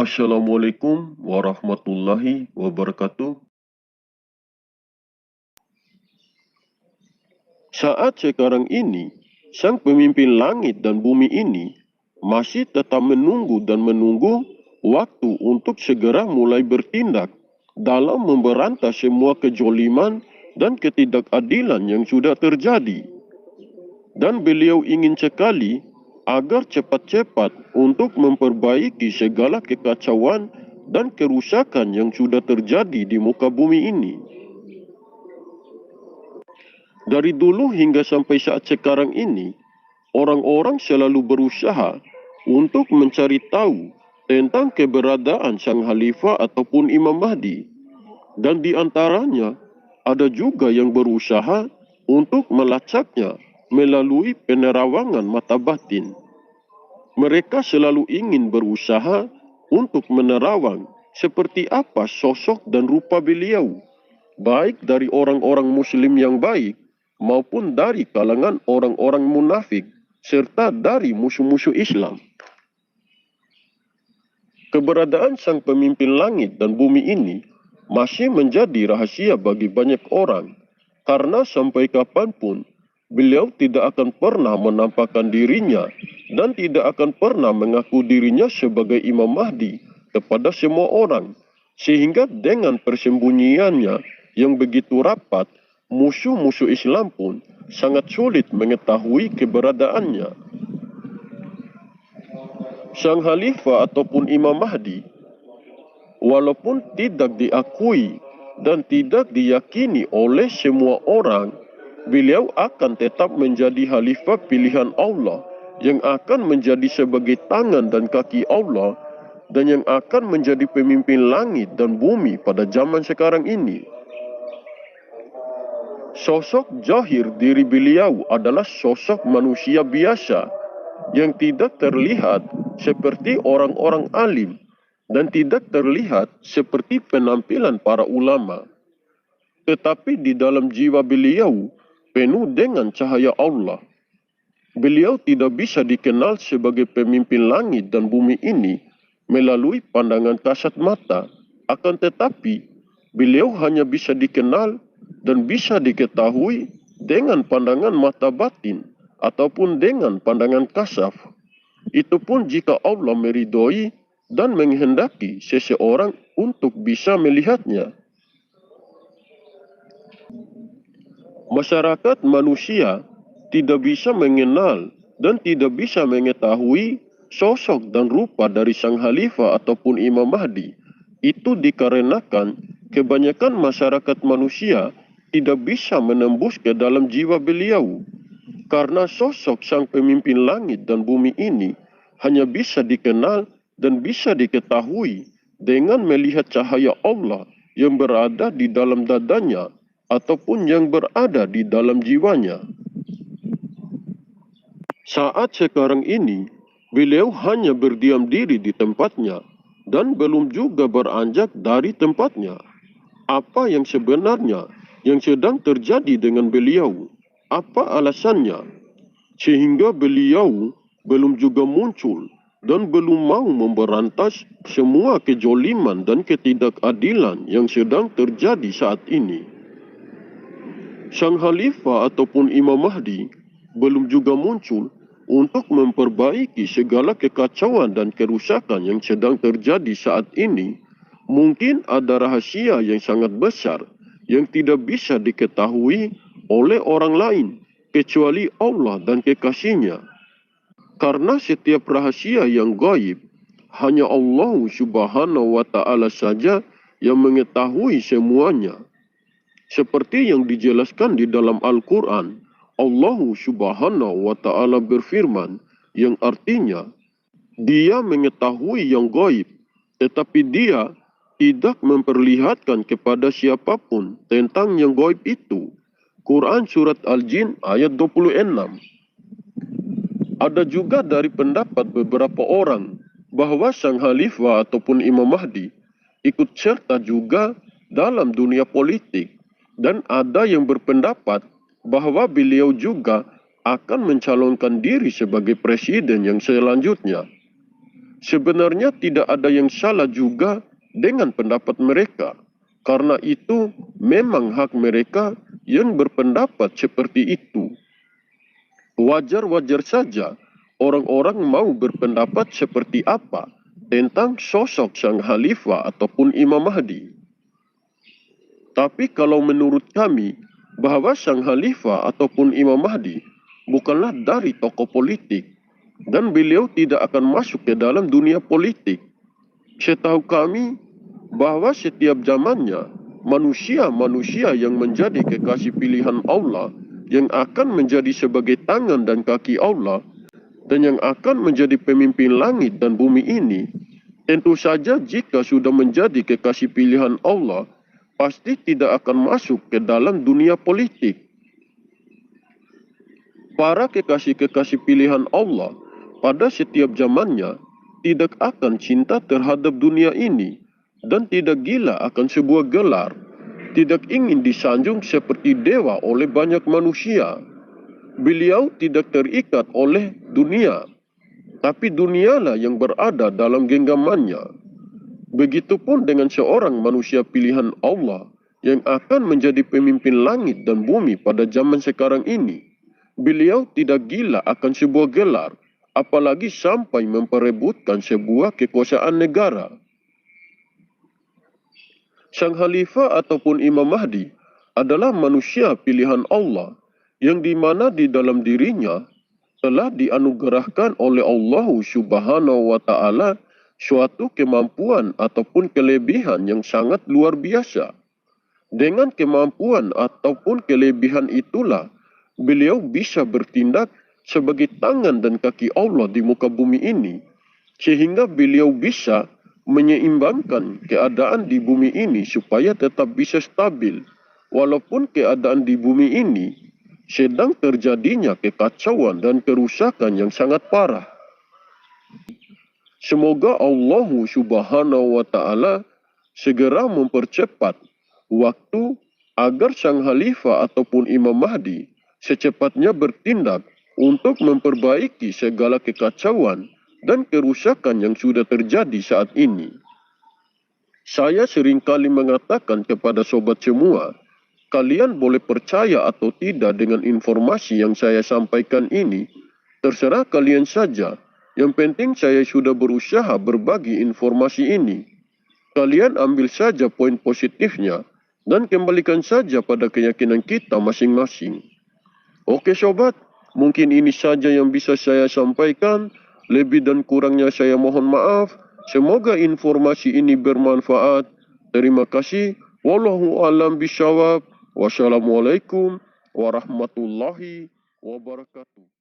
Assalamualaikum warahmatullahi wabarakatuh. Saat sekarang ini, sang pemimpin langit dan bumi ini masih tetap menunggu dan menunggu waktu untuk segera mulai bertindak dalam memberantas semua kejoliman dan ketidakadilan yang sudah terjadi. Dan beliau ingin sekali agar cepat-cepat untuk memperbaiki segala kekacauan dan kerusakan yang sudah terjadi di muka bumi ini. Dari dulu hingga sampai saat sekarang ini, orang-orang selalu berusaha untuk mencari tahu tentang keberadaan sang Khalifah ataupun Imam Mahdi. Dan di antaranya, ada juga yang berusaha untuk melacaknya melalui penerawangan mata batin. Mereka selalu ingin berusaha untuk menerawang seperti apa sosok dan rupa beliau, baik dari orang-orang muslim yang baik maupun dari kalangan orang-orang munafik serta dari musuh-musuh Islam. Keberadaan sang pemimpin langit dan bumi ini masih menjadi rahasia bagi banyak orang, karena sampai kapanpun beliau tidak akan pernah menampakkan dirinya dan tidak akan pernah mengaku dirinya sebagai Imam Mahdi kepada semua orang, sehingga dengan persembunyiannya yang begitu rapat, musuh-musuh Islam pun sangat sulit mengetahui keberadaannya. Sang Khalifah ataupun Imam Mahdi, walaupun tidak diakui dan tidak diyakini oleh semua orang, beliau akan tetap menjadi khalifah pilihan Allah yang akan menjadi sebagai tangan dan kaki Allah dan yang akan menjadi pemimpin langit dan bumi pada zaman sekarang ini. Sosok zahir diri beliau adalah sosok manusia biasa yang tidak terlihat seperti orang-orang alim dan tidak terlihat seperti penampilan para ulama. Tetapi di dalam jiwa beliau penuh dengan cahaya Allah. Beliau tidak bisa dikenal sebagai pemimpin langit dan bumi ini melalui pandangan kasat mata. Akan tetapi, beliau hanya bisa dikenal dan bisa diketahui dengan pandangan mata batin ataupun dengan pandangan kasaf. Itu pun jika Allah meridhoi dan menghendaki seseorang untuk bisa melihatnya. Masyarakat manusia tidak bisa mengenal dan tidak bisa mengetahui sosok dan rupa dari sang Khalifah ataupun Imam Mahdi. Itu dikarenakan kebanyakan masyarakat manusia tidak bisa menembus ke dalam jiwa beliau. Karena sosok sang pemimpin langit dan bumi ini hanya bisa dikenal dan bisa diketahui dengan melihat cahaya Allah yang berada di dalam dadanya ataupun yang berada di dalam jiwanya. Saat sekarang ini, beliau hanya berdiam diri di tempatnya dan belum juga beranjak dari tempatnya. Apa yang sebenarnya yang sedang terjadi dengan beliau? Apa alasannya? Sehingga beliau belum juga muncul dan belum mau memberantas semua kejoliman dan ketidakadilan yang sedang terjadi saat ini. Sang Khalifah ataupun Imam Mahdi belum juga muncul untuk memperbaiki segala kekacauan dan kerusakan yang sedang terjadi saat ini. Mungkin ada rahasia yang sangat besar yang tidak bisa diketahui oleh orang lain kecuali Allah dan kekasihnya. Karena setiap rahasia yang gaib hanya Allah Subhanahu wa Ta'ala saja yang mengetahui semuanya. Seperti yang dijelaskan di dalam Al-Quran, Allah Subhanahu wa Ta'ala berfirman, yang artinya, Dia mengetahui yang gaib, tetapi Dia tidak memperlihatkan kepada siapapun tentang yang gaib itu. Quran Surat Al-Jin ayat 26. Ada juga dari pendapat beberapa orang bahwa sang Khalifah ataupun Imam Mahdi ikut serta juga dalam dunia politik. Dan ada yang berpendapat bahwa beliau juga akan mencalonkan diri sebagai presiden yang selanjutnya. Sebenarnya tidak ada yang salah juga dengan pendapat mereka, karena itu memang hak mereka yang berpendapat seperti itu. Wajar-wajar saja orang-orang mau berpendapat seperti apa tentang sosok sang khalifah ataupun Imam Mahdi. Tapi kalau menurut kami, bahwa sang khalifah ataupun Imam Mahdi bukanlah dari tokoh politik, dan beliau tidak akan masuk ke dalam dunia politik. Setahu kami, bahwa setiap zamannya, manusia-manusia yang menjadi kekasih pilihan Allah, yang akan menjadi sebagai tangan dan kaki Allah, dan yang akan menjadi pemimpin langit dan bumi ini, tentu saja jika sudah menjadi kekasih pilihan Allah, pasti tidak akan masuk ke dalam dunia politik. Para kekasih-kekasih pilihan Allah pada setiap zamannya tidak akan cinta terhadap dunia ini dan tidak gila akan sebuah gelar, tidak ingin disanjung seperti dewa oleh banyak manusia. Beliau tidak terikat oleh dunia, tapi dunialah yang berada dalam genggamannya. Begitupun dengan seorang manusia pilihan Allah yang akan menjadi pemimpin langit dan bumi pada zaman sekarang ini. Beliau tidak gila akan sebuah gelar, apalagi sampai memperebutkan sebuah kekuasaan negara. Sang Khalifah ataupun Imam Mahdi adalah manusia pilihan Allah yang dimana di dalam dirinya telah dianugerahkan oleh Allah Subhanahu wa Ta'ala suatu kemampuan ataupun kelebihan yang sangat luar biasa. Dengan kemampuan ataupun kelebihan itulah beliau bisa bertindak sebagai tangan dan kaki Allah di muka bumi ini, sehingga beliau bisa menyeimbangkan keadaan di bumi ini supaya tetap bisa stabil, walaupun keadaan di bumi ini sedang terjadinya kekacauan dan kerusakan yang sangat parah. Semoga Allah Subhanahu wa Ta'ala segera mempercepat waktu agar sang khalifah ataupun Imam Mahdi secepatnya bertindak untuk memperbaiki segala kekacauan dan kerusakan yang sudah terjadi saat ini. Saya seringkali mengatakan kepada sobat semua, kalian boleh percaya atau tidak dengan informasi yang saya sampaikan ini, terserah kalian saja. Yang penting saya sudah berusaha berbagi informasi ini. Kalian ambil saja poin positifnya dan kembalikan saja pada keyakinan kita masing-masing. Oke sobat, mungkin ini saja yang bisa saya sampaikan. Lebih dan kurangnya saya mohon maaf. Semoga informasi ini bermanfaat. Terima kasih. Wallahu a'lam bishawab. Wassalamualaikum warahmatullahi wabarakatuh.